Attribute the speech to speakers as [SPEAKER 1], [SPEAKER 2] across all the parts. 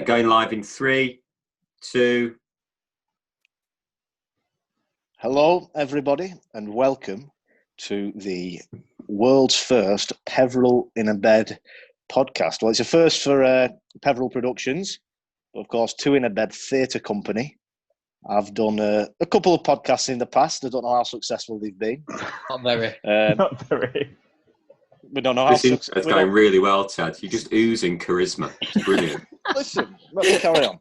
[SPEAKER 1] Going live in 3, 2.
[SPEAKER 2] Hello, everybody, and welcome to the world's first Pevril in a Bed podcast. Well, it's a first for Pevril Productions, but of course, Two in a Bed Theatre Company. I've done a couple of podcasts in the past. I don't know how successful they've been.
[SPEAKER 3] Not very.
[SPEAKER 4] Not very.
[SPEAKER 2] We don't know how
[SPEAKER 1] This intro's going really well, Ted. You're just oozing charisma. It's brilliant.
[SPEAKER 2] Listen, let me carry on.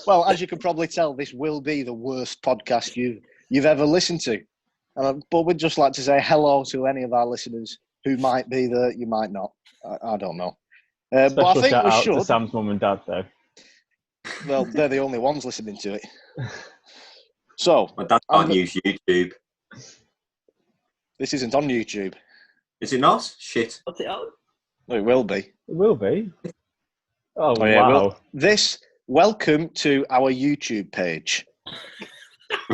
[SPEAKER 2] Well, as you can probably tell, this will be the worst podcast you've ever listened to. But we'd just like to say hello to any of our listeners who might be there, you might not. I don't know. But I think
[SPEAKER 4] shout
[SPEAKER 2] we
[SPEAKER 4] out
[SPEAKER 2] should.
[SPEAKER 4] to Sam's mum and dad, though.
[SPEAKER 2] Well, they're the only ones listening to it. So,
[SPEAKER 1] My dad can't use YouTube.
[SPEAKER 2] This isn't on YouTube.
[SPEAKER 1] Is it not? Shit.
[SPEAKER 3] What's it on?
[SPEAKER 2] No, it will be.
[SPEAKER 4] It will be. Oh,
[SPEAKER 2] Oh, yeah,
[SPEAKER 4] wow.
[SPEAKER 2] Welcome to our YouTube page.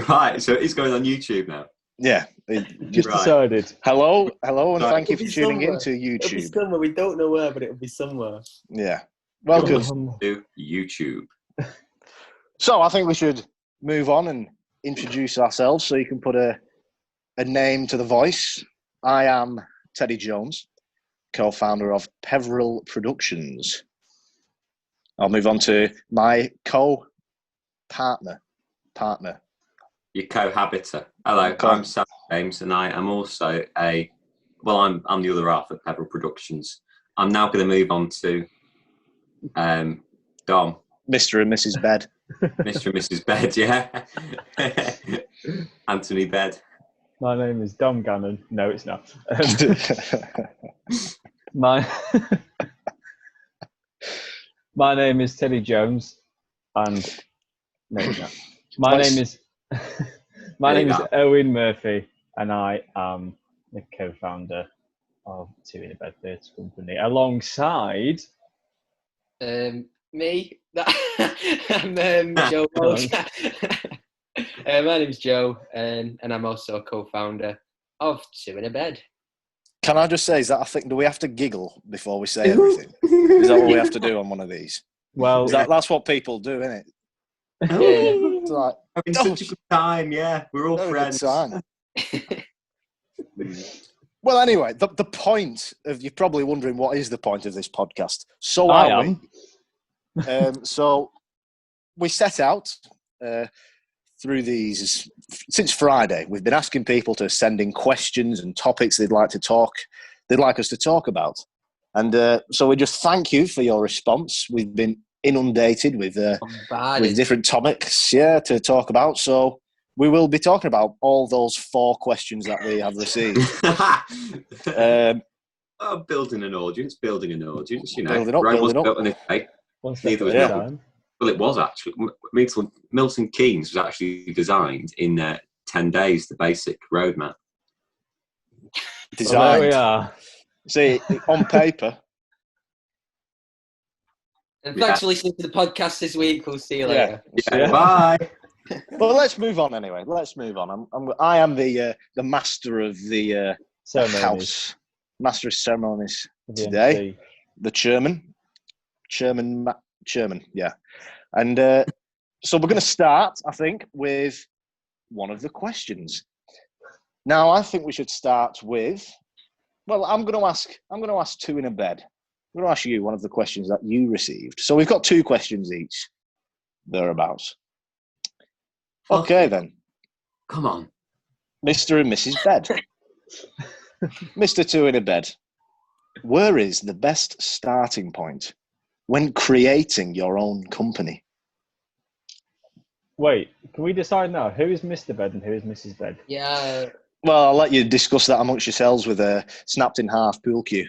[SPEAKER 1] Right, so it's going on YouTube now.
[SPEAKER 2] Yeah.
[SPEAKER 4] Just
[SPEAKER 1] Right.
[SPEAKER 4] decided.
[SPEAKER 2] Hello, and
[SPEAKER 1] Right.
[SPEAKER 2] thank you for
[SPEAKER 3] It'll be
[SPEAKER 2] tuning in
[SPEAKER 3] somewhere.
[SPEAKER 2] to
[SPEAKER 3] It'll be
[SPEAKER 2] YouTube.
[SPEAKER 3] somewhere. We don't know where, but it'll be somewhere.
[SPEAKER 2] Yeah. Welcome.
[SPEAKER 1] To YouTube.
[SPEAKER 2] So, I think we should move on and introduce ourselves so you can put a name to the voice. I am Teddy Jones, co-founder of Pevril Productions. I'll move on to my co-partner.
[SPEAKER 1] Your cohabiter. Hello, I'm Sam James, and I am also I'm the other half of Pevril Productions. I'm now going to move on to Dom.
[SPEAKER 2] Mr. and Mrs. Bed.
[SPEAKER 1] Mr. and Mrs. Bed, yeah. Anthony Bed.
[SPEAKER 4] My name is Dom Gannon. No, it's not. My name is Teddy Jones, and no, it's not. My name is Owen Murphy, and I am the co-founder of Two in a Bed Theatre Company, alongside
[SPEAKER 3] Me. I'm Joe. My name's Joe, and I'm also a co-founder of Two in a Bed.
[SPEAKER 2] Can I just say, do we have to giggle before we say everything? Is that what we have to do on one of these?
[SPEAKER 4] well,
[SPEAKER 2] That's what people do, isn't it?
[SPEAKER 3] Yeah.
[SPEAKER 2] It's like,
[SPEAKER 1] Having such a good time, yeah. We're all
[SPEAKER 2] very good
[SPEAKER 1] friends.
[SPEAKER 2] time. Well, anyway, the point of, you're probably wondering what is the point of this podcast. So
[SPEAKER 4] I
[SPEAKER 2] are
[SPEAKER 4] am.
[SPEAKER 2] we. So we set out through these since Friday. We've been asking people to send in questions and topics they'd like us to talk about, and so we just thank you for your response. We've been inundated with different topics, to talk about. So we will be talking about all those 4 questions that we have received.
[SPEAKER 1] Building an audience, you know.
[SPEAKER 2] Building up,
[SPEAKER 1] Rome was
[SPEAKER 2] building up.
[SPEAKER 1] built on this day.
[SPEAKER 4] One step
[SPEAKER 1] Neither
[SPEAKER 4] at
[SPEAKER 1] was
[SPEAKER 4] a
[SPEAKER 1] Milton.
[SPEAKER 4] time.
[SPEAKER 1] Well, it was actually. Milton Keynes was actually designed in 10 days, the basic roadmap.
[SPEAKER 4] Well,
[SPEAKER 2] Designed.
[SPEAKER 4] there we are.
[SPEAKER 2] See, on paper.
[SPEAKER 3] And thanks for listening to the podcast this week. We'll see you later.
[SPEAKER 4] Yeah.
[SPEAKER 1] Bye.
[SPEAKER 2] Well, let's move on anyway. Let's move on. I am the master of the
[SPEAKER 4] Ceremonies.
[SPEAKER 2] house, master of ceremonies
[SPEAKER 4] The
[SPEAKER 2] today.
[SPEAKER 4] MC.
[SPEAKER 2] The chairman, yeah. And so we're going to start, I think, with one of the questions. Now, I think we should start with. Well, I'm going to ask Two in a Bed. I'm going to ask you one of the questions that you received. So we've got 2 questions each, thereabouts. Okay, then.
[SPEAKER 1] Come on.
[SPEAKER 2] Mr. and Mrs. Bed. Mr. Two in a Bed. Where is the best starting point when creating your own company?
[SPEAKER 4] Wait, can we decide now who is Mr. Bed and who is Mrs. Bed?
[SPEAKER 3] Yeah.
[SPEAKER 2] Well, I'll let you discuss that amongst yourselves with a snapped in half pool cue.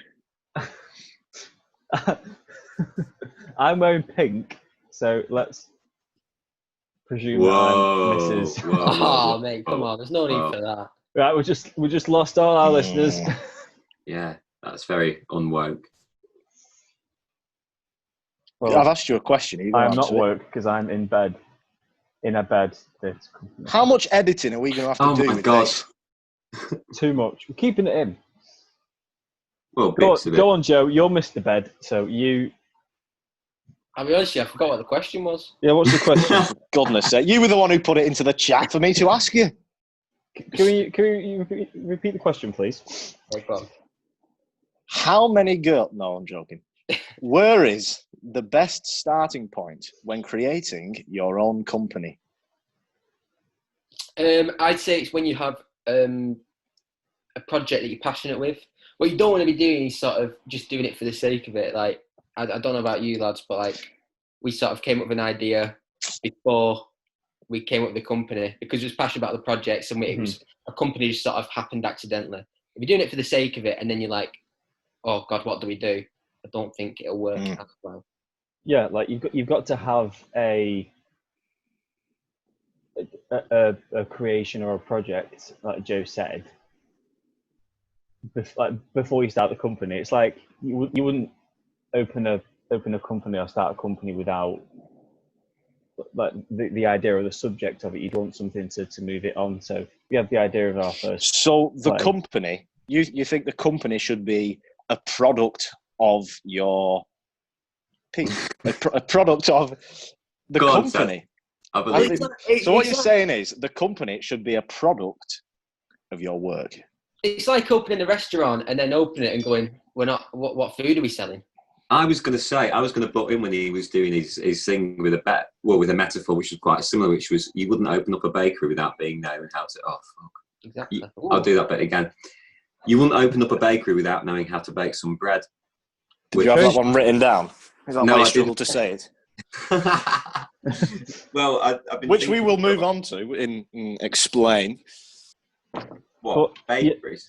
[SPEAKER 4] I'm wearing pink, so let's presume that I'm Mrs.
[SPEAKER 3] Oh, mate, come on. There's no need for that.
[SPEAKER 4] Right, we just lost all our listeners.
[SPEAKER 1] Yeah, that's very unwoke.
[SPEAKER 4] Well,
[SPEAKER 2] I've asked you a question. Are you
[SPEAKER 4] I
[SPEAKER 2] gonna
[SPEAKER 4] am not
[SPEAKER 2] answer it?
[SPEAKER 4] woke because I'm in bed. In a bed. This company.
[SPEAKER 2] How much editing are we going to have to
[SPEAKER 1] Oh
[SPEAKER 2] do
[SPEAKER 1] my
[SPEAKER 2] with
[SPEAKER 1] God.
[SPEAKER 2] this?
[SPEAKER 4] Too much. We're keeping it in.
[SPEAKER 1] Well,
[SPEAKER 4] Go,
[SPEAKER 1] bits of it.
[SPEAKER 4] go on, Joe. You're Mr. Bed, so you
[SPEAKER 3] I'll be honest with you, I forgot what the question was.
[SPEAKER 4] Yeah, what's the question?
[SPEAKER 2] For goodness sake. You were the one who put it into the chat for me to ask you.
[SPEAKER 4] Can you repeat the question, please?
[SPEAKER 3] Okay, go on.
[SPEAKER 2] How many girls... No, I'm joking. Where is the best starting point when creating your own company?
[SPEAKER 3] I'd say it's when you have a project that you're passionate with. What you don't want to be doing is sort of just doing it for the sake of it. Like, I don't know about you lads, but like, we sort of came up with an idea before we came up with the company because we was passionate about the projects, and it was a company just sort of happened accidentally. If you're doing it for the sake of it, and then you're like, oh God, what do we do? I don't think it'll work as well.
[SPEAKER 4] Yeah, like you've got to have a creation or a project, like Joe said, before you start the company. It's like you wouldn't open a company or start a company without like the idea or the subject of it. You'd want something to move it on. So we have the idea of our first.
[SPEAKER 2] So the company, you think the company should be a product of your piece, a product of the company.
[SPEAKER 1] I believe.
[SPEAKER 2] So what you're saying is the company should be a product of your work.
[SPEAKER 3] It's like opening a restaurant and then opening it and going, we're not. What food are we selling?
[SPEAKER 1] I was going to butt in when he was doing his thing with a metaphor which was quite similar, which was you wouldn't open up a bakery without being knowing how to. Oh fuck!
[SPEAKER 3] Exactly.
[SPEAKER 1] I'll do that bit again. You wouldn't open up a bakery without knowing how to bake some bread.
[SPEAKER 2] Did you have that one written down? Is that why you struggled to say it?
[SPEAKER 1] Well, I've been
[SPEAKER 2] which we will move on to in explain.
[SPEAKER 1] What bakeries?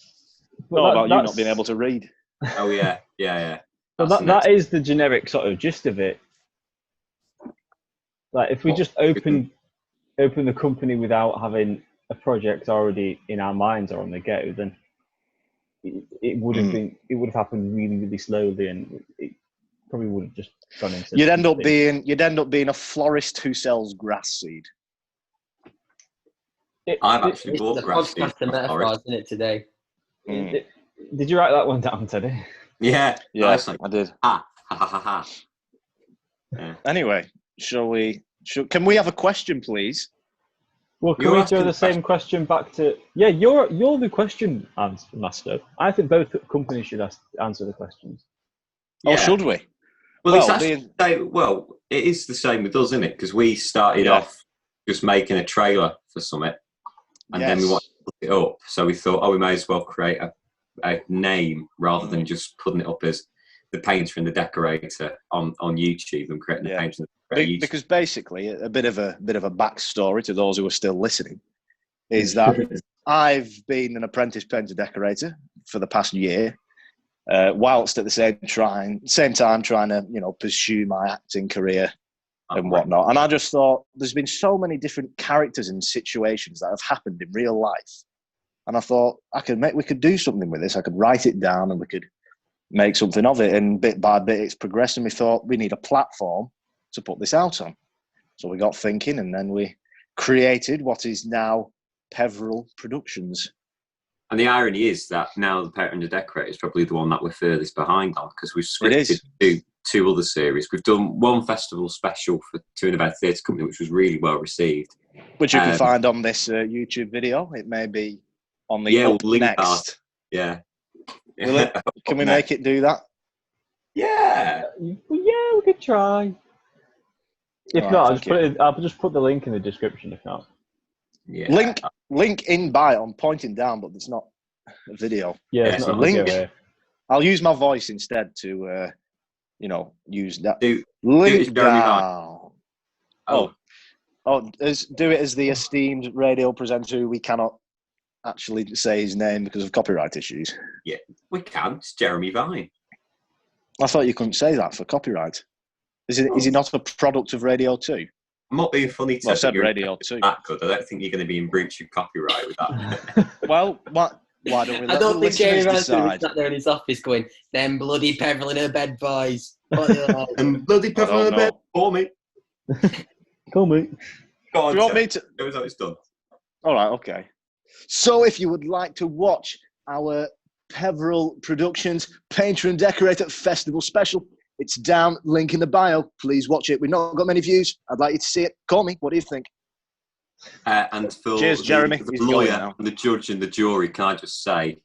[SPEAKER 2] About you not being able to read.
[SPEAKER 1] Oh yeah.
[SPEAKER 4] Well, that is the generic sort of gist of it. Like if we just open the company without having a project already in our minds or on the go, then it would have happened really, really slowly, and it probably would have just gone into.
[SPEAKER 2] You'd end up being a florist who sells grass seed.
[SPEAKER 1] I've actually bought grass seed.
[SPEAKER 3] The metaphors in it today.
[SPEAKER 4] Did you write that one down, Teddy?
[SPEAKER 2] Yeah,
[SPEAKER 1] nice.
[SPEAKER 2] I did.
[SPEAKER 1] Ha ha ha ha.
[SPEAKER 2] Yeah. Anyway, can we have a question, please?
[SPEAKER 4] Well, can we throw the same question back to? Yeah, you're the question master. I think both companies should answer the questions.
[SPEAKER 2] Yeah. Oh, should we?
[SPEAKER 1] Well, it is the same with us, isn't it? Because we started off just making a trailer for Summit, and then we wanted to put it up. So we thought, we may as well create a name rather than just putting it up as the painter and the decorator on YouTube and creating the painter and the decorator.
[SPEAKER 2] Because basically, a bit of a backstory to those who are still listening is that I've been an apprentice painter decorator for the past year, whilst at the same time trying to pursue my acting career and whatnot. And I just thought there's been so many different characters and situations that have happened in real life. And I thought we could do something with this. I could write it down and we could make something of it. And bit by bit, it's progressed. And we thought we need a platform to put this out on. So we got thinking, and then we created what is now Pevril Productions.
[SPEAKER 1] And the irony is that now the Painter and the Decorator is probably the one that we're furthest behind on, because we've scripted two other series. We've done one festival special for Two in the Bed Theatre Company, which was really well received.
[SPEAKER 2] Which you can find on this YouTube video. It may be on the up next.
[SPEAKER 1] Art. Yeah.
[SPEAKER 2] Can we make it do that?
[SPEAKER 1] Yeah.
[SPEAKER 4] Yeah, we could try. If not, I'll just put the link in the description. If not,
[SPEAKER 2] link in bio. I'm pointing down, but it's not a video.
[SPEAKER 4] Yeah, it's not a
[SPEAKER 2] link.
[SPEAKER 4] Video here.
[SPEAKER 2] I'll use my voice instead to, use that.
[SPEAKER 1] Link down.
[SPEAKER 2] Do it as the esteemed radio presenter who we cannot actually say his name because of copyright issues.
[SPEAKER 1] Yeah, we can. It's Jeremy Vine.
[SPEAKER 2] I thought you couldn't say that for copyright. Is he not a product of Radio 2?
[SPEAKER 1] I'm not being funny.
[SPEAKER 2] I said Radio 2.
[SPEAKER 1] That good. I don't think you're going to be in breach of copyright with that.
[SPEAKER 2] Well, why don't we let the listeners decide?
[SPEAKER 3] Sat there in his office going, "Them bloody Pevril in her bed boys."
[SPEAKER 1] And bloody Pevril in her bed. Call me.
[SPEAKER 4] Call me.
[SPEAKER 1] Go on,
[SPEAKER 2] Do you want me to?
[SPEAKER 1] It was how it's done.
[SPEAKER 2] All right, okay. So if you would like to watch our Pevril Productions Painter and Decorator Festival special, It's down, link in the bio. Please watch it. We've not got many views. I'd like you to see it. Call me. What do you think?
[SPEAKER 1] And for
[SPEAKER 2] Cheers, Jeremy.
[SPEAKER 1] the
[SPEAKER 2] He's
[SPEAKER 1] lawyer,
[SPEAKER 2] going now.
[SPEAKER 1] and the judge, and the jury, can I just say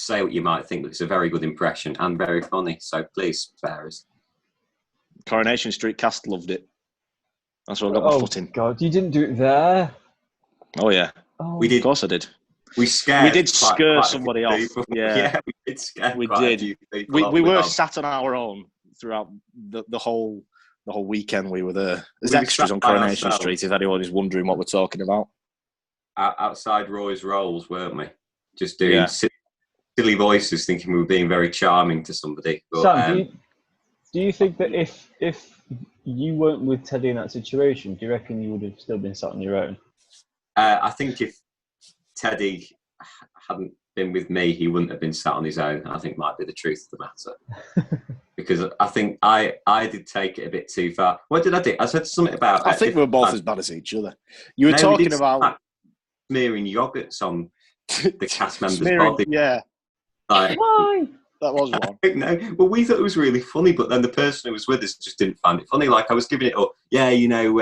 [SPEAKER 1] what you might think? It's a very good impression and very funny. So please spare us.
[SPEAKER 2] Coronation Street cast loved it. That's where I got my foot in.
[SPEAKER 4] God, you didn't do it there.
[SPEAKER 2] Oh yeah,
[SPEAKER 1] we did.
[SPEAKER 2] Of course I did.
[SPEAKER 1] We scared.
[SPEAKER 2] We did scare somebody off. Yeah,
[SPEAKER 1] we did scare.
[SPEAKER 2] We
[SPEAKER 1] quite
[SPEAKER 2] did.
[SPEAKER 1] A few people
[SPEAKER 2] We were
[SPEAKER 1] off.
[SPEAKER 2] sat on our own throughout the whole weekend. We were there. There's
[SPEAKER 1] We were
[SPEAKER 2] extras
[SPEAKER 1] sat
[SPEAKER 2] on
[SPEAKER 1] by
[SPEAKER 2] Coronation
[SPEAKER 1] ourselves.
[SPEAKER 2] Street. If anyone is wondering what we're talking about.
[SPEAKER 1] Outside Roy's Rolls, weren't we? Just doing
[SPEAKER 2] Yeah.
[SPEAKER 1] silly voices, thinking we were being very charming to somebody. But,
[SPEAKER 4] Sam, do you think that if you weren't with Teddy in that situation, do you reckon you would have still been sat on your own?
[SPEAKER 1] I think if Teddy hadn't been with me, he wouldn't have been sat on his own. I think might be the truth of the matter. Because I think I did take it a bit too far. What did I do? I said something about...
[SPEAKER 2] I think we were both as bad as each other. You were talking about...
[SPEAKER 1] smearing yogurts on the cast member's
[SPEAKER 2] smearing,
[SPEAKER 1] body.
[SPEAKER 2] Yeah.
[SPEAKER 1] Like,
[SPEAKER 4] Why?
[SPEAKER 2] That was one.
[SPEAKER 1] No, well, we thought it was really funny, but then the person who was with us just didn't find it funny. Like, I was giving it up. Yeah, you know,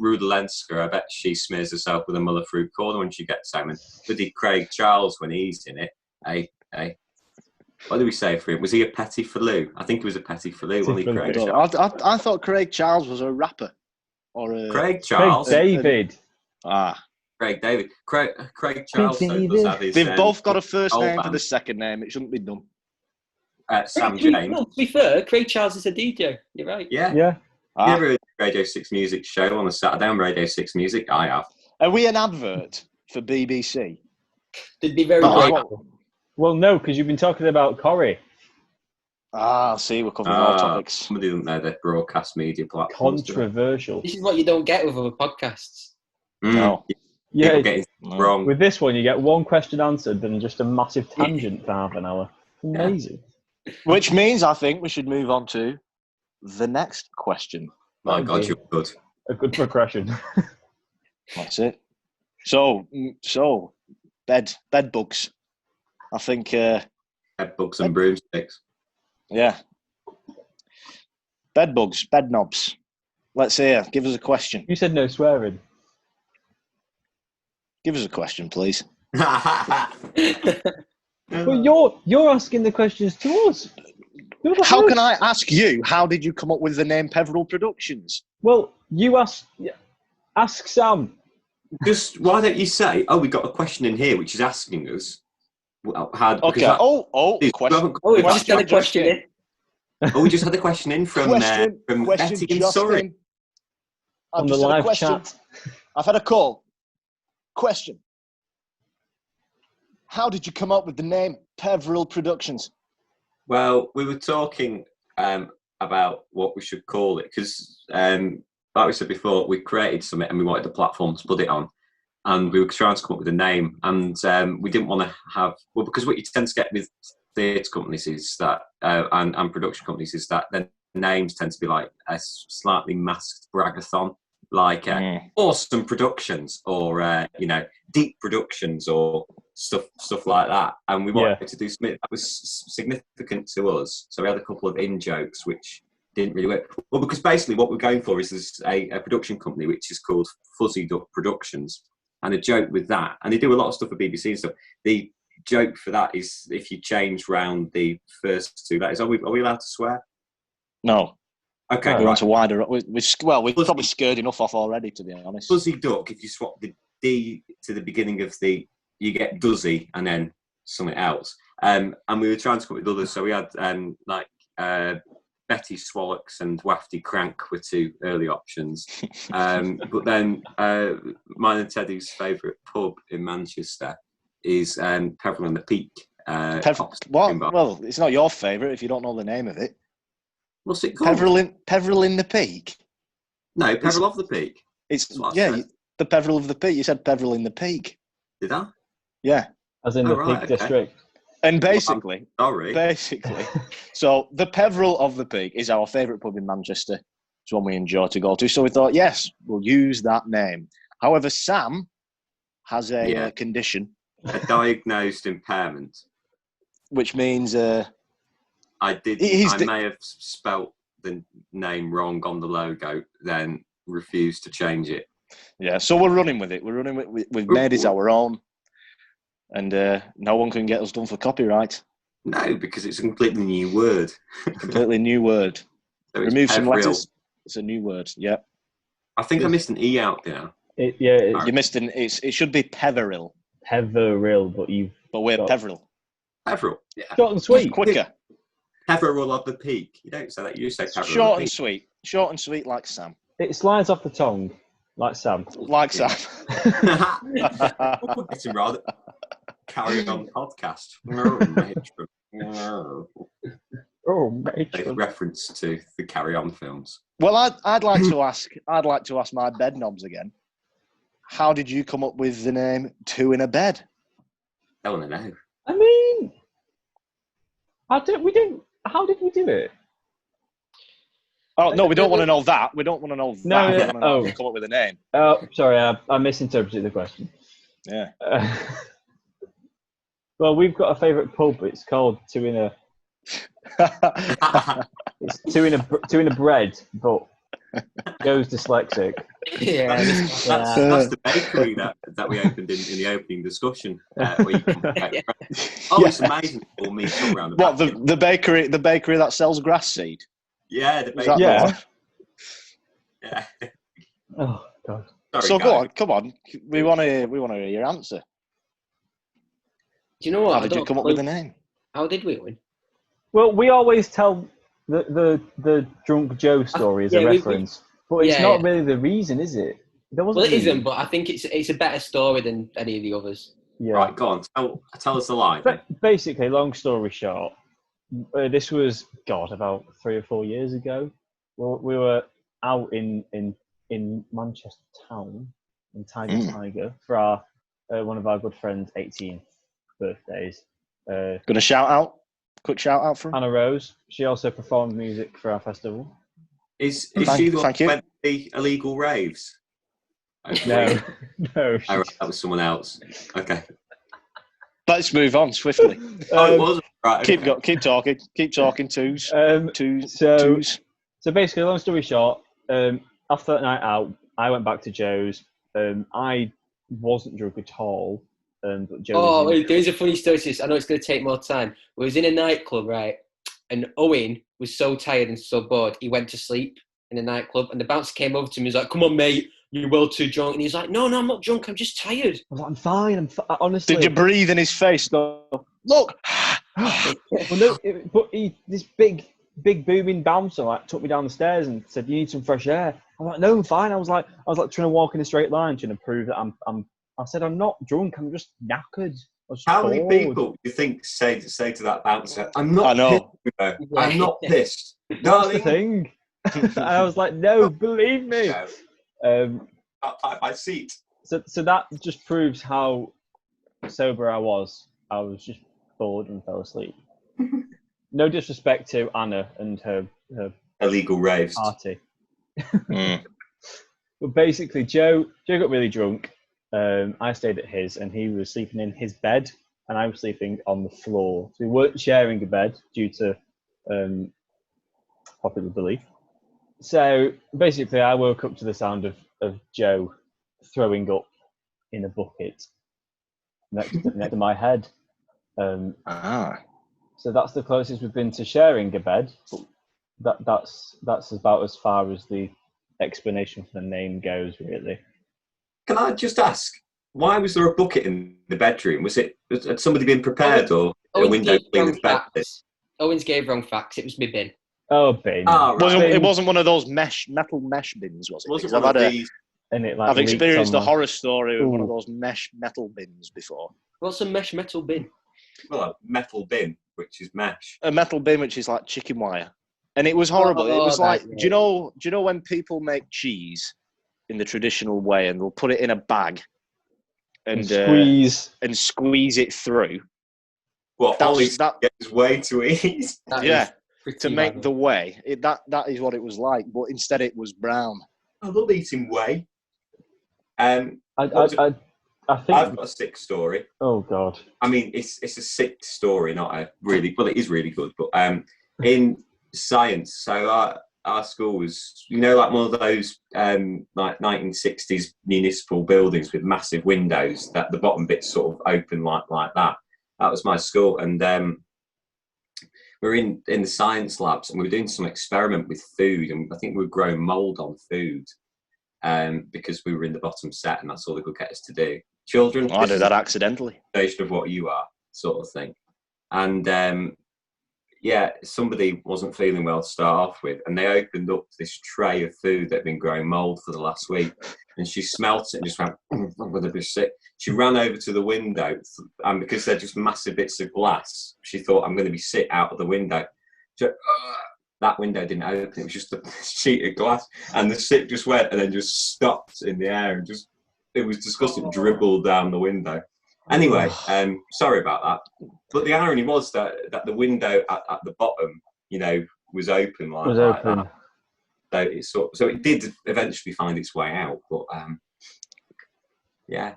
[SPEAKER 1] Rudelenska, I bet she smears herself with a Muller fruit corner when she gets home. And bloody Craig Charles, when he's in it, what did we say for him? Was he a petit filou? I think he was a petit filou, wasn't he, Craig Charles?
[SPEAKER 2] I thought Craig Charles was a rapper. Or a...
[SPEAKER 1] Craig Charles?
[SPEAKER 4] Craig David.
[SPEAKER 1] Craig David. Craig Charles does have his...
[SPEAKER 2] They've both got a first name
[SPEAKER 1] band.
[SPEAKER 2] for the second name. It shouldn't be done.
[SPEAKER 1] Sam James.
[SPEAKER 3] No, to be fair, Craig Charles is a DJ. You're right.
[SPEAKER 1] Yeah.
[SPEAKER 4] Yeah.
[SPEAKER 1] You ever heard the Radio 6 Music show on a Saturday on Radio 6 Music? I have.
[SPEAKER 2] Are we an advert for BBC?
[SPEAKER 3] They'd be very
[SPEAKER 2] No,
[SPEAKER 3] grateful.
[SPEAKER 4] Well, no, because you've been talking about Corrie.
[SPEAKER 2] See, we're covering all topics.
[SPEAKER 1] Somebody doesn't know the broadcast media platforms.
[SPEAKER 4] Controversial.
[SPEAKER 3] This is what you don't get with other podcasts.
[SPEAKER 2] No.
[SPEAKER 4] Yeah,
[SPEAKER 1] People get it wrong.
[SPEAKER 4] with this one, you get one question answered and just a massive tangent for half an hour. Amazing.
[SPEAKER 2] Which means I think we should move on to the next question.
[SPEAKER 1] My God, you're good.
[SPEAKER 4] A good progression.
[SPEAKER 2] That's it. So bed bugs. I think.
[SPEAKER 1] Head bugs and broomsticks.
[SPEAKER 2] Yeah. Bed bugs, bed knobs. Let's hear. Give us a question.
[SPEAKER 4] You said no swearing.
[SPEAKER 2] Give us a question, please.
[SPEAKER 4] Well, you're asking the questions to us.
[SPEAKER 2] How can I ask you? How did you come up with the name Pevril Productions?
[SPEAKER 4] Well, you ask Sam.
[SPEAKER 1] Just why don't you say, we got a question in here which is asking us. How,
[SPEAKER 2] Okay. Question.
[SPEAKER 3] We just had a question in.
[SPEAKER 1] We just had a question in from Betty in Surrey.
[SPEAKER 4] On the live chat.
[SPEAKER 2] I've had a call. Question. How did you come up with the name Pevril Productions?
[SPEAKER 1] Well, we were talking about what we should call it because, like we said before, we created something and we wanted a platform to put it on. And we were trying to come up with a name. And we didn't want to have... Well, because what you tend to get with theatre companies is that, and production companies is that their names tend to be like a slightly masked bragathon. Like Awesome Productions or, Deep Productions or stuff like that. And we wanted to do something that was significant to us. So we had a couple of in-jokes which didn't really work. Well, because basically what we're going for is a production company which is called Fuzzy Duck Productions. And a joke with that, and they do a lot of stuff for BBC and stuff. The joke for that is if you change round the first two letters. Are we allowed to swear?
[SPEAKER 2] No.
[SPEAKER 1] Okay,
[SPEAKER 2] we
[SPEAKER 1] right.
[SPEAKER 2] want to wider up. We've probably scared enough off already, to be honest.
[SPEAKER 1] Fuzzy Duck, if you swap the D to the beginning of you get Duzzy and then something else. And we were trying to come up with others. So we had Betty Swallocks and Wafty Crank were two early options. But then mine and Teddy's favourite pub in Manchester is Pevril and the Peak.
[SPEAKER 2] What? Well, it's not your favourite if you don't know the name of it.
[SPEAKER 1] What's it called?
[SPEAKER 2] Pevril in the Peak.
[SPEAKER 1] No, Pevril of the Peak.
[SPEAKER 2] The Pevril of the Peak. You said Pevril in the Peak.
[SPEAKER 1] Did I?
[SPEAKER 2] Yeah.
[SPEAKER 4] As in the Peak District.
[SPEAKER 2] And basically,
[SPEAKER 1] sorry.
[SPEAKER 2] So the Pevril of the Peak is our favourite pub in Manchester. It's one we enjoy to go to. So we thought, yes, we'll use that name. However, Sam has a condition.
[SPEAKER 1] A diagnosed impairment.
[SPEAKER 2] Which means
[SPEAKER 1] I did. I may have spelt the name wrong on the logo, then refused to change it.
[SPEAKER 2] Yeah, so we're running with it. We're running with. We've made it our own, and no one can get us done for copyright.
[SPEAKER 1] No, because it's a completely new word.
[SPEAKER 2] Completely new word.
[SPEAKER 1] So
[SPEAKER 2] Remove some
[SPEAKER 1] Pevril.
[SPEAKER 2] letters. It's a new word. Yeah.
[SPEAKER 1] I think I missed an E out there.
[SPEAKER 2] You missed an. It should be Pevril.
[SPEAKER 4] Pevril, but
[SPEAKER 2] we're Pevril.
[SPEAKER 1] Pevril. Yeah.
[SPEAKER 4] Short and sweet.
[SPEAKER 2] Quicker.
[SPEAKER 1] Pevril of the peak. You don't say that. You say Pevril.
[SPEAKER 2] Short and sweet. Short and sweet, like Sam.
[SPEAKER 4] It slides off the tongue, like Sam.
[SPEAKER 2] Like Sam.
[SPEAKER 1] It's a rather carry on podcast. A reference to the Carry On films.
[SPEAKER 2] Well, I'd like to ask. I'd like to ask my bed knobs again. How did you come up with the name Two in a Bed?
[SPEAKER 1] I want to know.
[SPEAKER 4] I mean, how did we do it?
[SPEAKER 2] Oh no, we don't want to know that. We don't want to know that.
[SPEAKER 4] No,
[SPEAKER 2] we want to know how you come up with a name.
[SPEAKER 4] Oh, sorry, I misinterpreted the question.
[SPEAKER 2] Yeah.
[SPEAKER 4] Well, we've got a favourite pub. It's called Two in a. It's two in a bread, but Joe's dyslexic.
[SPEAKER 3] Yeah,
[SPEAKER 1] that's the bakery that we opened in the opening discussion. Where you can it's amazing for me to around
[SPEAKER 2] what the bakery that sells grass seed.
[SPEAKER 1] Yeah, the bakery.
[SPEAKER 2] Yeah.
[SPEAKER 1] Yeah.
[SPEAKER 4] Oh God.
[SPEAKER 1] Sorry,
[SPEAKER 2] so
[SPEAKER 1] guys.
[SPEAKER 2] come on. We want to hear your answer.
[SPEAKER 3] Do you know what?
[SPEAKER 2] How did you come up with the name?
[SPEAKER 3] How did we win?
[SPEAKER 4] Well, we always tell the drunk Joe story as a reference, but it's not really the reason, is it?
[SPEAKER 3] It isn't, but I think it's a better story than any of the others.
[SPEAKER 4] Yeah.
[SPEAKER 1] Right, go on. Tell us the line.
[SPEAKER 4] But basically, long story short, this was about 3 or 4 years ago. We were out in Manchester town in Tiger for our one of our good friends' 18th birthdays.
[SPEAKER 2] Gonna quick shout out from
[SPEAKER 4] Anna Rose. She also performed music for our festival.
[SPEAKER 1] Is she the one who went to the illegal raves?
[SPEAKER 4] No.
[SPEAKER 1] Right, that was someone else. Okay.
[SPEAKER 2] Let's move on swiftly.
[SPEAKER 1] It wasn't. Right, okay.
[SPEAKER 2] Keep talking. Twos.
[SPEAKER 4] So basically, long story short, after that night out, I went back to Joe's. I wasn't drunk at all. But Joe
[SPEAKER 3] there's a funny story to this. I know it's going to take more time. We was in a nightclub, right? And Owen was so tired and so bored, he went to sleep in the nightclub. And the bouncer came over to me. He was like, "Come on, mate, you're well too drunk." And he's like, "No, I'm not drunk. I'm just tired."
[SPEAKER 4] I was like, "I'm fine. Honestly."
[SPEAKER 2] Did you breathe in his face though? Look.
[SPEAKER 4] Well, no, this big booming bouncer took me down the stairs and said, "You need some fresh air." I'm like, "No, I'm fine." I was like trying to walk in a straight line, trying to prove that I said, "I'm not drunk. I'm just knackered."
[SPEAKER 1] How many people do you think say to that bouncer, "I'm not pissed. I'm not pissed, darling."
[SPEAKER 4] That's the thing. And I was like, "No, believe me."
[SPEAKER 1] My seat.
[SPEAKER 4] So that just proves how sober I was. I was just bored and fell asleep. No disrespect to Anna and her
[SPEAKER 1] illegal raves
[SPEAKER 4] party. But basically, Joe got really drunk. I stayed at his, and he was sleeping in his bed, and I was sleeping on the floor. So we weren't sharing a bed due to popular belief. So basically, I woke up to the sound of Joe throwing up in a bucket next to my head. So that's the closest we've been to sharing a bed. But that's about as far as the explanation for the name goes, really.
[SPEAKER 1] Can I just ask, why was there a bucket in the bedroom? Had somebody been prepared or a window clean the bed?
[SPEAKER 3] Owens gave wrong facts. It was my bin.
[SPEAKER 4] Oh, bin.
[SPEAKER 1] Oh, right.
[SPEAKER 2] It wasn't one of those metal mesh bins, was it?
[SPEAKER 1] Wasn't one of these.
[SPEAKER 2] I've experienced a horror story with one of those metal bins before.
[SPEAKER 3] What's a mesh metal bin?
[SPEAKER 1] Well, a metal bin, which is mesh.
[SPEAKER 2] A metal bin, which is like chicken wire. And it was horrible. It was like, do you know when people make cheese in the traditional way and they'll put it in a bag and squeeze it through?
[SPEAKER 1] Well, that gets way too easy.
[SPEAKER 2] To make the whey. That is what it was like, but instead it was brown.
[SPEAKER 1] I love eating whey. I think I've got a sick story.
[SPEAKER 4] Oh God!
[SPEAKER 1] I mean, it's a sick story, not a really. Well, it is really good, but in science. So our school was, like one of those like 1960s municipal buildings with massive windows that the bottom bits sort of open like that. That was my school, and we were in the science labs, and we were doing some experiment with food, and I think we were growing mold on food because we were in the bottom set, and that's all they could get us to do. Children,
[SPEAKER 2] I do that accidentally.
[SPEAKER 1] Of what you are, sort of thing. And somebody wasn't feeling well to start off with, and they opened up this tray of food that had been growing mold for the last week, and she smelt it and just went, I'm going to be sick. She ran over to the window, and because they're just massive bits of glass, she thought, I'm going to be sick out of the window. That window didn't open, it was just a sheet of glass, and the sick just went and then just stopped in the air, and just, it was disgusting, dribbled down the window. Anyway, sorry about that. But the irony was that the window at the bottom, was open like that. So it did eventually find its way out. But yeah.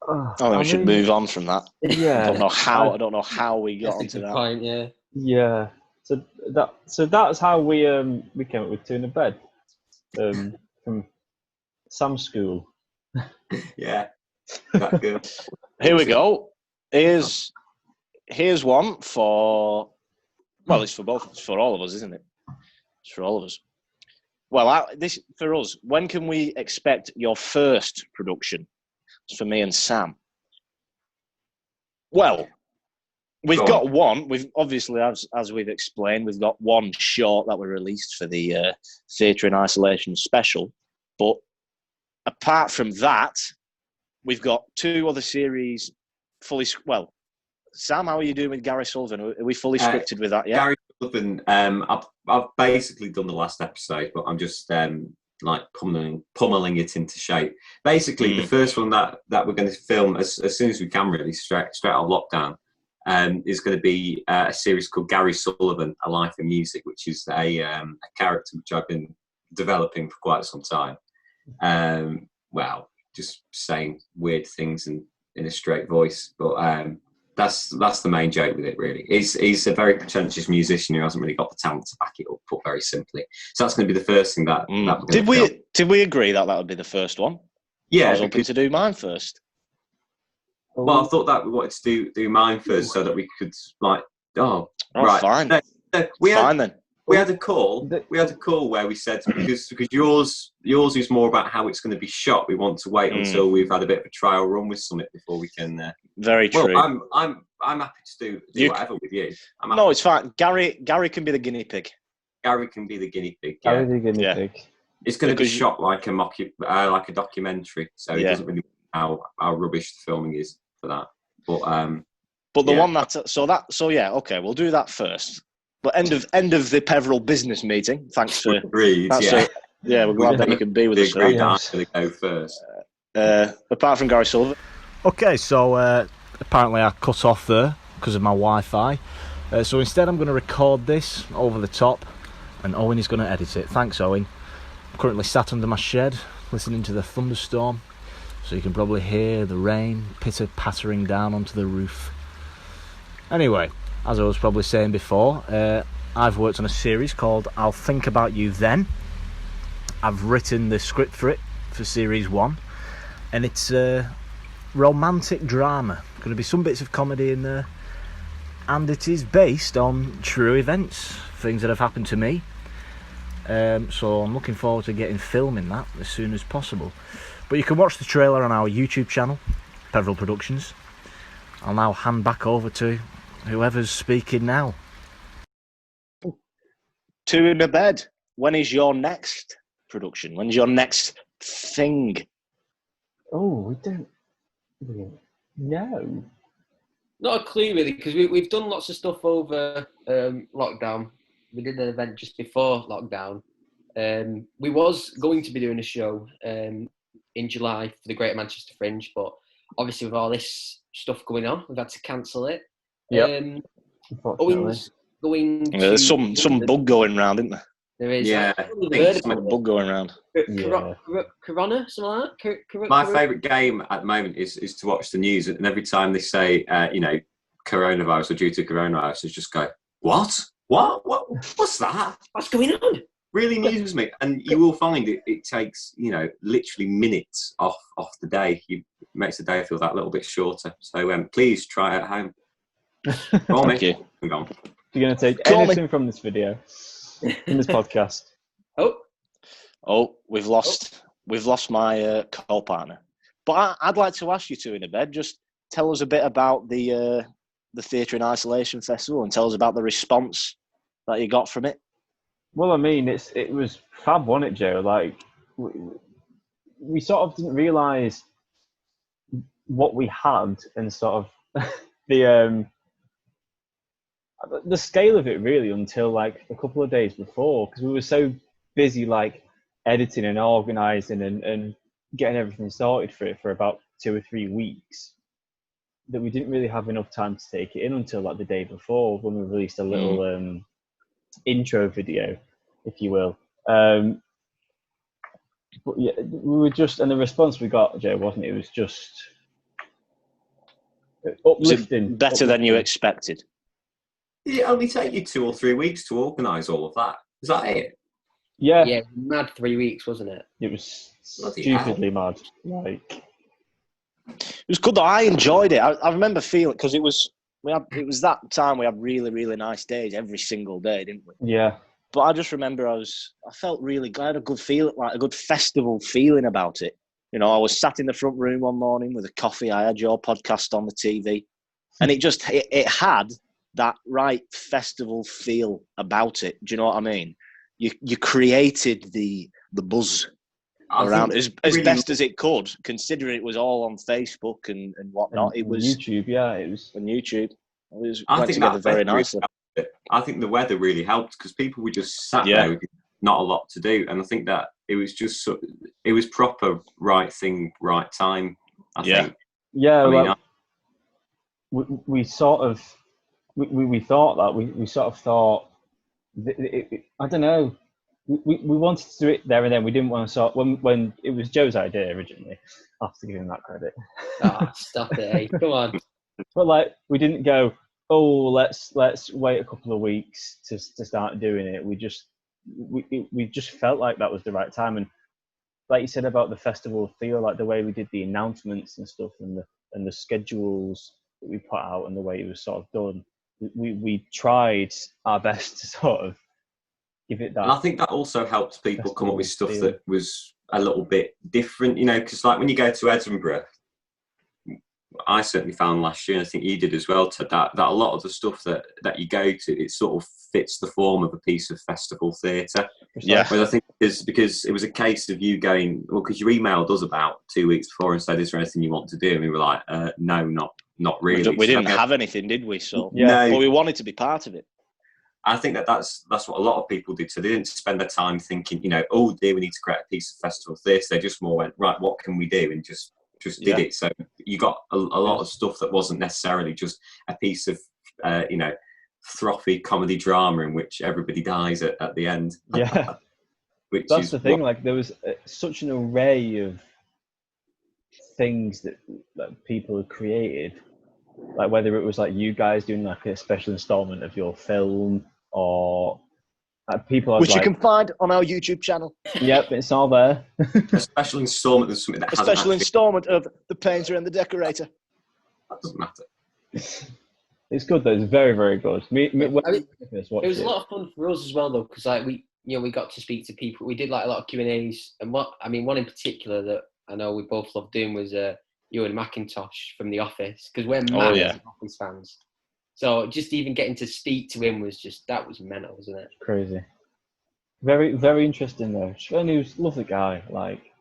[SPEAKER 2] I think we should move on from that.
[SPEAKER 4] Yeah.
[SPEAKER 2] I don't know how we got onto that.
[SPEAKER 3] Point, yeah.
[SPEAKER 4] Yeah. So that's how we came up with Two in a Bed from Sam's school.
[SPEAKER 1] Yeah. That good.
[SPEAKER 2] Here we go. Here's one for. Well, it's for both. It's for all of us, isn't it? It's for all of us. Well, this for us. When can we expect your first production? It's for me and Sam. Well, we've got one. We've obviously, as we've explained, we've got one short that we released for the Theatre in Isolation special. But apart from that, we've got two other series fully. Well, Sam, how are you doing with Gary Sullivan? Are we fully scripted with that yet?
[SPEAKER 1] Gary Sullivan, I've basically done the last episode, but I'm just like pummeling it into shape. Basically, the first one that we're going to film as soon as we can, really, straight out of lockdown, is going to be a series called Gary Sullivan: A Life in Music, which is a character which I've been developing for quite some time. Well, just saying weird things in a straight voice, but that's the main joke with it, really. He's a very pretentious musician who hasn't really got the talent to back it up, put very simply. So that's going to be the first thing that we're going to film.
[SPEAKER 2] Did we agree that would be the first one?
[SPEAKER 1] Yeah,
[SPEAKER 2] I was hoping to do mine first.
[SPEAKER 1] Well, I thought that we wanted to do mine first so that we could right.
[SPEAKER 2] Fine.
[SPEAKER 1] No,
[SPEAKER 2] fine then.
[SPEAKER 1] We had a call. Where we said because yours is more about how it's going to be shot. We want to wait until we've had a bit of a trial run with Summit before we can.
[SPEAKER 2] Very true.
[SPEAKER 1] Well, I'm happy to do whatever with you.
[SPEAKER 2] No, it's fine. Gary can be the guinea pig.
[SPEAKER 1] Gary can be the guinea pig. Yeah.
[SPEAKER 4] Gary the guinea pig.
[SPEAKER 1] It's going to be shot like a documentary, so it doesn't really know how rubbish the filming is for that. But
[SPEAKER 2] the one okay, we'll do that first. But end of the Pevril business meeting. Thanks for
[SPEAKER 1] agreed.
[SPEAKER 2] We're glad that you can be with us.
[SPEAKER 1] Agreed. I'm going to go first.
[SPEAKER 2] Apart from Gary Sullivan.
[SPEAKER 5] Okay, so apparently I cut off there because of my Wi-Fi. So instead I'm going to record this over the top, and Owen is going to edit it. Thanks, Owen. I'm currently sat under my shed listening to the thunderstorm, so you can probably hear the rain pitter-pattering down onto the roof. Anyway, as I was probably saying before, I've worked on a series called I'll Think About You Then. I've written the script for it for series 1, and it's a romantic drama. Going to be some bits of comedy in there, and it is based on true events, things that have happened to me. So I'm looking forward to getting filming that as soon as possible. But you can watch the trailer on our YouTube channel, Pevril Productions. I'll now hand back over to whoever's speaking now.
[SPEAKER 2] Two in a Bed. When is your next production? When's your next thing?
[SPEAKER 4] Oh, we don't know.
[SPEAKER 3] Not a clue, really, because we've done lots of stuff over lockdown. We did an event just before lockdown. We was going to be doing a show in July for the Greater Manchester Fringe, but obviously with all this stuff going on, we've had to cancel it.
[SPEAKER 4] Yeah.
[SPEAKER 3] Owen's going to...
[SPEAKER 2] There's some bug going around, isn't there?
[SPEAKER 3] There is.
[SPEAKER 1] Yeah.
[SPEAKER 2] Some bug going around.
[SPEAKER 3] Corona, something like that?
[SPEAKER 1] My favourite game at the moment is to watch the news, and every time they say, coronavirus or due to coronavirus, it's just go, what? What's that?
[SPEAKER 3] What's going on?
[SPEAKER 1] Really amuses me, and you will find it takes literally minutes off the day. It makes the day feel that little bit shorter. So please try it at home. Call me.
[SPEAKER 2] Thank you.
[SPEAKER 1] I'm gone.
[SPEAKER 4] You're going to take
[SPEAKER 2] Call me.
[SPEAKER 4] anything from this video, from this podcast.
[SPEAKER 2] Oh, we've lost my co-partner. But I'd like to ask you two in a bed, just tell us a bit about the Theatre in Isolation Festival and tell us about the response that you got from it.
[SPEAKER 4] Well, I mean, it was fab, wasn't it, Joe? Like, we sort of didn't realise what we had and sort of the scale of it really until like a couple of days before, because we were so busy like editing and organising and getting everything sorted for it for about 2 or 3 weeks that we didn't really have enough time to take it in until like the day before when we released a little intro video, if you will. But yeah, we were just, and the response we got, Joe, wasn't it? It was just uplifting.
[SPEAKER 2] Was it better than you expected?
[SPEAKER 1] Did it only take you 2 or 3 weeks to organise all of that? Is that it?
[SPEAKER 4] Yeah,
[SPEAKER 3] mad 3 weeks, wasn't it?
[SPEAKER 4] it was
[SPEAKER 1] Bloody
[SPEAKER 4] stupidly mad. Like,
[SPEAKER 2] It was good though. I enjoyed it. I remember feeling, because it was that time we had really, really nice days every single day, didn't we?
[SPEAKER 4] yeah,
[SPEAKER 2] But I just remember I felt really good. I had a good feeling, like a good festival feeling about it. I was sat in the front room one morning with a coffee. I had your podcast on the TV, and it had that right festival feel about it. Do you know what I mean? You created the buzz around as best as it could, considering it was all on Facebook and whatnot. It was
[SPEAKER 4] YouTube, yeah, it was
[SPEAKER 2] on YouTube. It went
[SPEAKER 1] think
[SPEAKER 2] together
[SPEAKER 1] that
[SPEAKER 2] very nicely.
[SPEAKER 1] I think the weather really helped because people were just sat there with not a lot to do, and I think that it was just it was proper right thing, right time. I think.
[SPEAKER 4] Yeah,
[SPEAKER 1] I mean,
[SPEAKER 4] we sort of we thought that we sort of thought I don't know. We wanted to do it there and then. We didn't want to when it was Joe's idea originally. I have to give him that credit.
[SPEAKER 3] Stop it, eh? Come on.
[SPEAKER 4] But like, we didn't go, oh, let's wait a couple of weeks to start doing it. We just felt like that was the right time. And like you said about the festival feel, like the way we did the announcements and stuff, and the schedules that we put out, and the way it was sort of done, we tried our best to sort of give it that.
[SPEAKER 1] And I think that also helped people come up with stuff that was a little bit different, because like when you go to Edinburgh, I certainly found last year, and I think you did as well, that a lot of the stuff that you go to, it sort of fits the form of a piece of festival theatre.
[SPEAKER 2] Yeah.
[SPEAKER 1] Whereas I think because it was a case of you going, well, because you emailed us about 2 weeks before and said, is there anything you want to do? And we were like, no, not really.
[SPEAKER 2] We didn't have anything, did we? So,
[SPEAKER 1] no.
[SPEAKER 2] But we wanted to be part of it.
[SPEAKER 1] I think that's what a lot of people did. So they didn't spend their time thinking, oh dear, we need to create a piece of festival theatre. They just more went, right, what can we do? And just did it. So you got a lot of stuff that wasn't necessarily just a piece of, frothy comedy drama in which everybody dies at the end.
[SPEAKER 4] Yeah. That's the thing. Like, there was such an array of things that people had created. Like, whether it was like you guys doing like a special installment of your film, or people
[SPEAKER 2] which you can find on our YouTube channel.
[SPEAKER 4] Yep, it's all there.
[SPEAKER 1] A special installment of something that
[SPEAKER 2] installment of The Painter and the Decorator.
[SPEAKER 1] That doesn't matter.
[SPEAKER 4] It's good though. It's very, very good.
[SPEAKER 3] It was a lot of fun for us as well though, because like we got to speak to people. We did like a lot of Q&As, and one in particular that I know we both loved doing was Ewan McIntosh from The Office, because we're massive Office fans. So just even getting to speak to him was mental, wasn't it?
[SPEAKER 4] Crazy. Very, very interesting though. And he was a lovely guy. Like,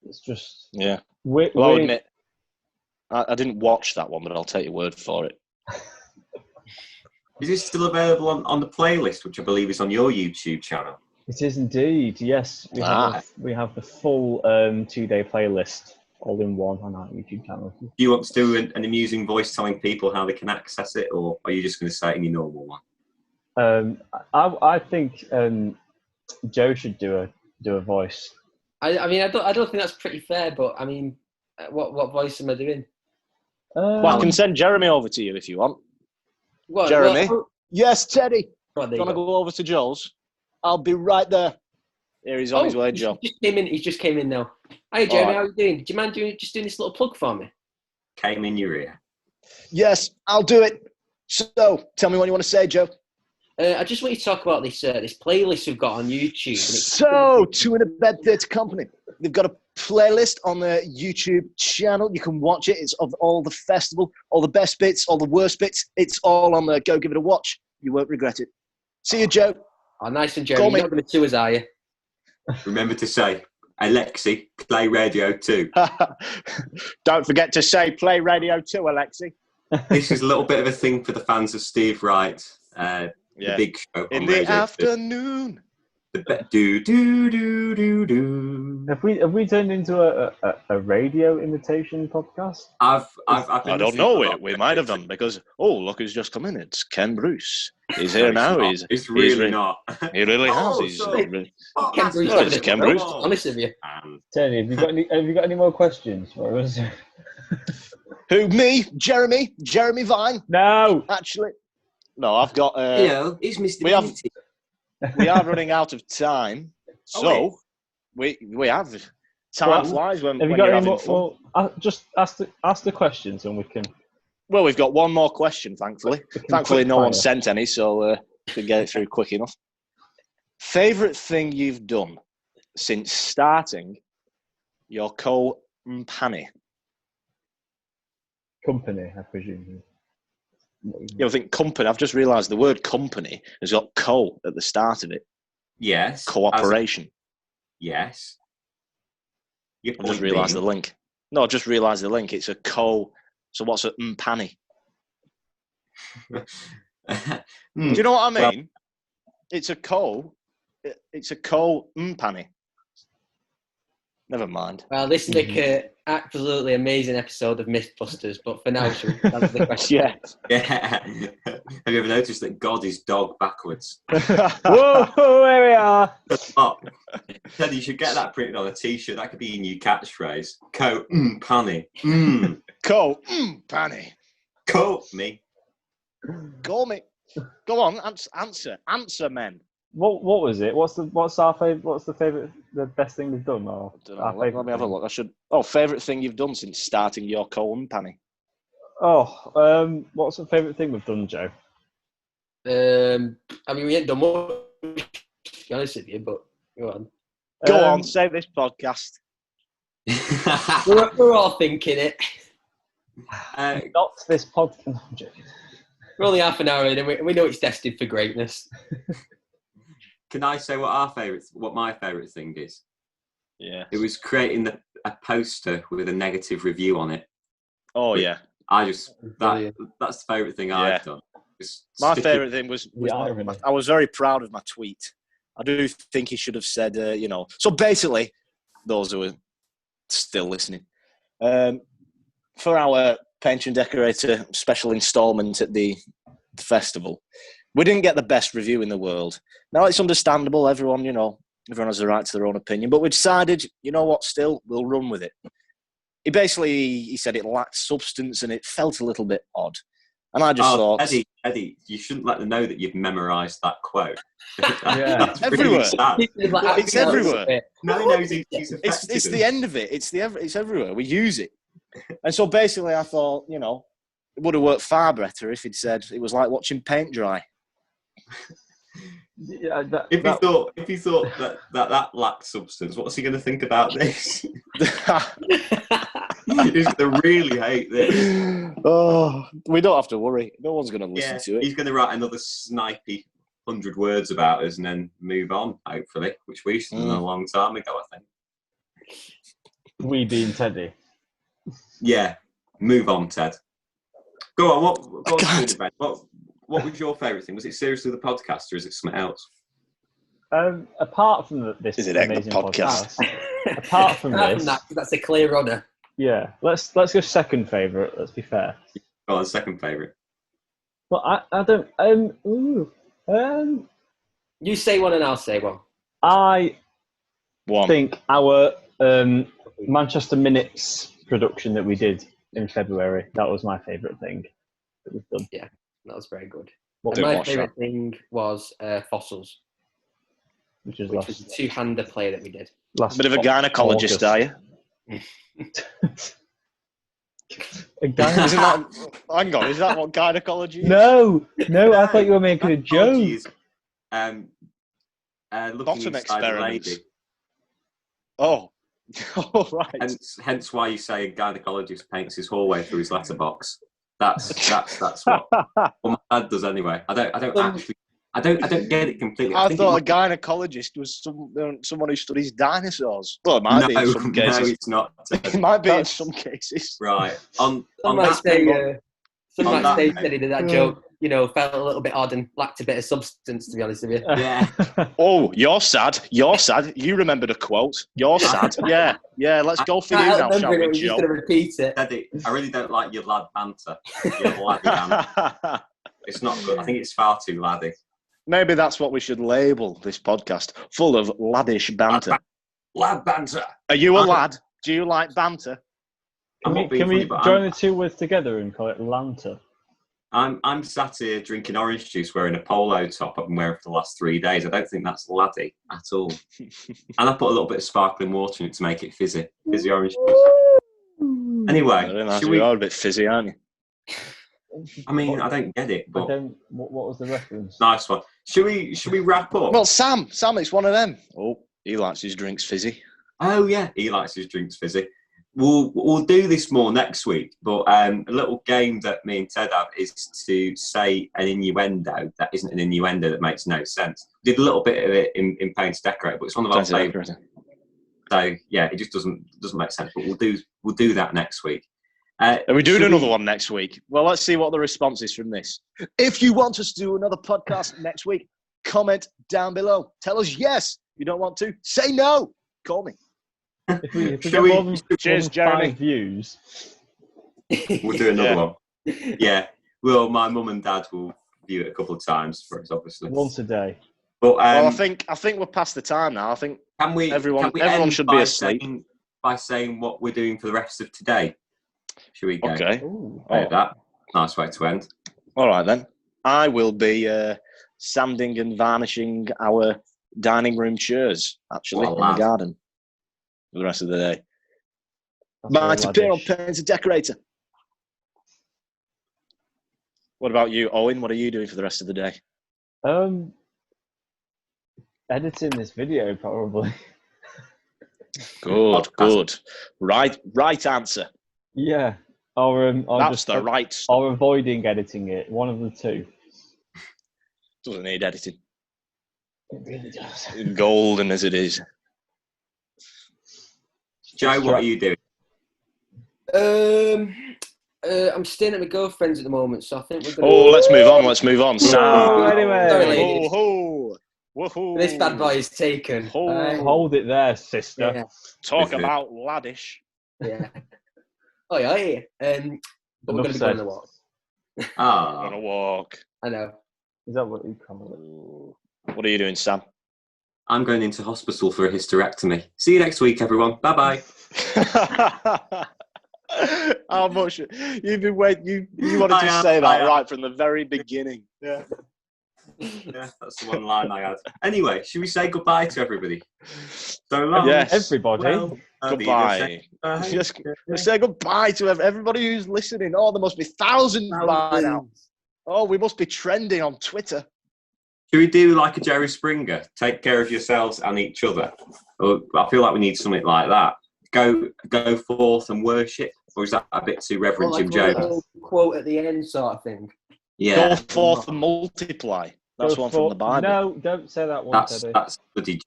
[SPEAKER 4] it's just
[SPEAKER 2] I'll admit, I didn't watch that one, but I'll take your word for it.
[SPEAKER 1] Is it still available on the playlist, which I believe is on your YouTube channel?
[SPEAKER 4] It is indeed. Yes, we have the full 2-day playlist all in one on our YouTube channel.
[SPEAKER 1] Do you want to do an amusing voice telling people how they can access it, or are you just going to say it in your normal one?
[SPEAKER 4] I think Joe should do a voice.
[SPEAKER 3] I mean, I don't think that's pretty fair, but I mean, what voice am I doing?
[SPEAKER 2] Well, I can send Jeremy over to you if you want.
[SPEAKER 3] What,
[SPEAKER 2] Jeremy, Yes, Teddy.
[SPEAKER 3] Right,
[SPEAKER 2] Do you want to go over to Joel's? I'll be right there. Here he's on his way, Joe.
[SPEAKER 3] He just came in now. Hey, Jeremy,
[SPEAKER 2] Right.
[SPEAKER 3] how are you doing? Do you mind doing this little plug for me?
[SPEAKER 1] Came in your ear.
[SPEAKER 2] Yes, I'll do it. So, tell me what you want to say, Joe.
[SPEAKER 3] I just want you to talk about this playlist we've got on YouTube.
[SPEAKER 2] So, Two in a Bed Theatre Company. They've got a playlist on their YouTube channel. You can watch it. It's of all the festival, all the best bits, all the worst bits. It's all on there. Go give it a watch. You won't regret it. See you, Joe.
[SPEAKER 3] Oh, nice and Jeremy. You're not going to sue us, are you?
[SPEAKER 1] Remember to say, Alexi, play Radio 2.
[SPEAKER 2] Don't forget to say play Radio 2, Alexi.
[SPEAKER 1] This is a little bit of a thing for the fans of Steve Wright. The big show
[SPEAKER 2] in
[SPEAKER 1] on
[SPEAKER 2] the
[SPEAKER 1] Radio
[SPEAKER 2] afternoon.
[SPEAKER 1] 2. Do do do do do.
[SPEAKER 4] Have we turned into a radio imitation podcast?
[SPEAKER 1] I've
[SPEAKER 2] I don't know. We might have done because look who's just come in. It's Ken Bruce. He's here now.
[SPEAKER 1] It's really not.
[SPEAKER 2] He really has.
[SPEAKER 3] Ken Bruce.
[SPEAKER 2] It's Ken Bruce.
[SPEAKER 3] Honest with you.
[SPEAKER 4] Teddy, have you got any more questions?
[SPEAKER 2] Who? Me? Jeremy Vine?
[SPEAKER 4] No.
[SPEAKER 2] Actually, no. I've got.
[SPEAKER 1] Hello, it's Mr.
[SPEAKER 2] We are running out of time, so we have time flies when you're having fun.
[SPEAKER 4] Well, just ask the questions and we can.
[SPEAKER 2] Well, we've got one more question, thankfully. Thankfully, no one sent any, so we can get it through quick enough. Favourite thing you've done since starting your company?
[SPEAKER 4] Company, I presume.
[SPEAKER 2] I think company. I've just realised the word company has got co at the start of it.
[SPEAKER 1] Yes.
[SPEAKER 2] Cooperation.
[SPEAKER 1] Yes.
[SPEAKER 2] I just realised the link. No, I just realised the link. It's a co. So what's a panny? Do you know what I mean? Well, it's a co. It's a panny. Never mind.
[SPEAKER 3] Well, this is like an absolutely amazing episode of Mythbusters, but for now, should we answer the question?
[SPEAKER 1] Yeah. Have you ever noticed that God is dog backwards?
[SPEAKER 4] Whoa, there we are.
[SPEAKER 1] Teddy, you should get that printed on a T-shirt. That could be your new catchphrase. Panny.
[SPEAKER 2] Panny.
[SPEAKER 1] Me.
[SPEAKER 2] Call me. Go on, answer, men.
[SPEAKER 4] What was it? What's our favorite? What's the best thing we've done? Or
[SPEAKER 2] let me have a look. Favourite thing you've done since starting your company?
[SPEAKER 4] What's the favourite thing we've done, Joe?
[SPEAKER 3] I mean, we ain't done much, to be honest with you, but go on.
[SPEAKER 2] Go on, save this podcast.
[SPEAKER 3] we're all thinking it.
[SPEAKER 4] Not this podcast.
[SPEAKER 3] We're only half an hour in, and we know it's destined for greatness.
[SPEAKER 1] Can I say what my favourite thing is?
[SPEAKER 2] Yeah.
[SPEAKER 1] It was creating a poster with a negative review on it.
[SPEAKER 2] Oh yeah.
[SPEAKER 1] That's the favourite thing I've done.
[SPEAKER 2] My favourite thing was I was very proud of my tweet. I do think he should have said, So basically, those who are still listening, for our Painter and Decorator special instalment at the festival, we didn't get the best review in the world. Now, it's understandable. Everyone has the right to their own opinion. But we decided, you know what, still, we'll run with it. He said it lacked substance and it felt a little bit odd. And I just thought...
[SPEAKER 1] Eddie, you shouldn't let them know that you've memorised that quote.
[SPEAKER 2] That's everywhere. It's everywhere. It's the end of it. It's everywhere. We use it. And so basically I thought, it would have worked far better if he'd said it was like watching paint dry.
[SPEAKER 1] Yeah, if he thought that lacked substance, what's he going to think about this? He's going to really hate this.
[SPEAKER 2] Oh, we don't have to worry. No one's going to listen to it.
[SPEAKER 1] He's going to write another snipey 100 words about us and then move on, hopefully, which we should have done a long time ago, I think.
[SPEAKER 4] We being Teddy.
[SPEAKER 1] Yeah, move on, Ted. Go on. What was your favourite thing? Was it seriously the podcast, or is it something else?
[SPEAKER 4] Apart from this amazing podcast. Apart from
[SPEAKER 3] that's a clear honour.
[SPEAKER 4] Yeah, let's go second favourite. Let's be fair.
[SPEAKER 1] Go on, second favourite.
[SPEAKER 4] Well, I don't.
[SPEAKER 3] You say one and I'll say one.
[SPEAKER 4] I think our Manchester Minutes production that we did in February, that was my favourite thing that we've done.
[SPEAKER 3] Yeah, that was very good. And my favourite thing was fossils,
[SPEAKER 4] which was
[SPEAKER 3] a two-hander play that we did.
[SPEAKER 2] Bit of a gynecologist, are you? Isn't that? Hang on, is that what gynecology is?
[SPEAKER 4] No, I thought you were making a joke.
[SPEAKER 1] Is, looking
[SPEAKER 2] Bottom
[SPEAKER 1] inside a
[SPEAKER 2] experiments.
[SPEAKER 1] lady.
[SPEAKER 2] Oh, right.
[SPEAKER 1] Hence why you say a gynecologist paints his hallway through his letterbox. That's what my dad does anyway. I don't get it completely.
[SPEAKER 2] I thought a gynecologist was someone who studies dinosaurs. Well, it might be in some cases.
[SPEAKER 1] No, it's not.
[SPEAKER 2] It might be in some cases.
[SPEAKER 1] Right.
[SPEAKER 3] Some might say that he did that joke, felt a little bit odd and lacked a bit of substance, to be honest with you.
[SPEAKER 1] Yeah.
[SPEAKER 2] Oh, you're sad. You remembered a quote. You're sad. Yeah. Let's go for you now, shall we,
[SPEAKER 3] Joe? Just going to repeat it.
[SPEAKER 1] Daddy, I really don't like your lad banter. Your laddie banter. It's not good. I think it's far too laddie.
[SPEAKER 2] Maybe that's what we should label this podcast. Full of laddish banter.
[SPEAKER 1] Lad banter.
[SPEAKER 2] Are you a lad? Do you like banter?
[SPEAKER 4] Can we join the two words together and call it Lanta?
[SPEAKER 1] I'm sat here drinking orange juice wearing a polo top I've been wearing for the last 3 days. I don't think that's laddie at all. And I put a little bit of sparkling water in it to make it fizzy orange juice. Anyway,
[SPEAKER 2] you are a bit fizzy, aren't you?
[SPEAKER 1] I mean, I don't get it, but
[SPEAKER 4] what was the reference?
[SPEAKER 1] Nice one. Should we wrap up?
[SPEAKER 2] Well, Sam, it's one of them. Oh, he likes his drinks fizzy.
[SPEAKER 1] Oh yeah, he likes his drinks fizzy. We'll do this more next week, but a little game that me and Ted have is to say an innuendo that isn't an innuendo that makes no sense. We did a little bit of it in Paint to Decorate, but it's one of our favourites. So yeah, it just doesn't make sense. But we'll do that next week.
[SPEAKER 2] Are we doing another one next week? Well, let's see what the response is from this. If you want us to do another podcast next week, comment down below. Tell us yes. If you don't want to, say no. Call me.
[SPEAKER 4] If we get more than Jeremy. 5 views,
[SPEAKER 1] we'll do another one. Yeah. Well, my mum and dad will view it a couple of times for us, obviously.
[SPEAKER 4] Once a day.
[SPEAKER 1] But
[SPEAKER 2] I think we're past the time now. I think everyone should be asleep.
[SPEAKER 1] By saying what we're doing for the rest of today. Should we go?
[SPEAKER 2] Okay.
[SPEAKER 1] That. Nice way to end.
[SPEAKER 2] All right, then. I will be sanding and varnishing our dining room chairs, actually, in the garden for the rest of the day. Might appear on Paint to Decorator. What about you, Owen? What are you doing for the rest of the day?
[SPEAKER 4] Editing this video, probably.
[SPEAKER 2] Good. Right answer.
[SPEAKER 4] Yeah, or
[SPEAKER 2] that's the right.
[SPEAKER 4] Or avoiding editing it. One of the two.
[SPEAKER 2] Doesn't need editing.
[SPEAKER 4] It really does.
[SPEAKER 2] Golden as it is.
[SPEAKER 1] Joe, what are you doing?
[SPEAKER 3] I'm staying at my girlfriend's at the moment, so I think we're going.
[SPEAKER 2] Oh, let's move on.
[SPEAKER 4] Anyway.
[SPEAKER 3] Sorry, ladies.
[SPEAKER 2] Woohoo.
[SPEAKER 3] This bad boy is taken.
[SPEAKER 4] Hold it there, sister.
[SPEAKER 3] Yeah.
[SPEAKER 2] Talk about laddish.
[SPEAKER 3] Yeah. Oh yeah. But we're going to be going on a walk.
[SPEAKER 2] On a walk.
[SPEAKER 3] I know.
[SPEAKER 4] Is that what you call it?
[SPEAKER 2] What are you doing, Sam?
[SPEAKER 1] I'm going into hospital for a hysterectomy. See you next week, everyone. Bye bye.
[SPEAKER 2] How much you've been waiting? You wanted to say that right from the very beginning. Yeah.
[SPEAKER 1] Yeah, that's the one line I had. Anyway, should we say goodbye to everybody? So long.
[SPEAKER 2] Yes.
[SPEAKER 4] Everybody.
[SPEAKER 2] Well, goodbye. Let's say goodbye to everybody who's listening. Oh, there must be thousands by now. Oh, we must be trending on Twitter.
[SPEAKER 1] Should we do like a Jerry Springer? Take care of yourselves and each other. I feel like we need something like that. Go forth and worship. Or is that a bit too Reverend Jim Jones?
[SPEAKER 3] Quote at the end sort of thing.
[SPEAKER 1] Yeah.
[SPEAKER 2] Go forth and multiply. That's one from the Bible.
[SPEAKER 4] No, don't say that one.
[SPEAKER 1] That's bloody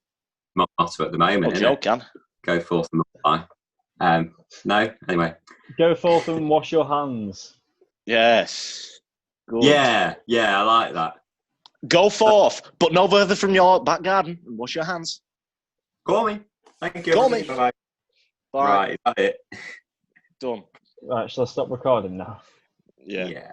[SPEAKER 1] motto at the moment.
[SPEAKER 2] Okay, can.
[SPEAKER 1] Go forth and multiply. No, anyway.
[SPEAKER 4] Go forth and wash your hands.
[SPEAKER 2] Yes. Good.
[SPEAKER 1] Yeah, I like that.
[SPEAKER 2] Go forth, but no further from your back garden, and wash your hands.
[SPEAKER 1] Call me. Thank you.
[SPEAKER 2] Call me.
[SPEAKER 1] Bye-bye.
[SPEAKER 2] Bye.
[SPEAKER 1] Right, is that it?
[SPEAKER 2] Done.
[SPEAKER 4] Right, shall I stop recording now?
[SPEAKER 2] Yeah.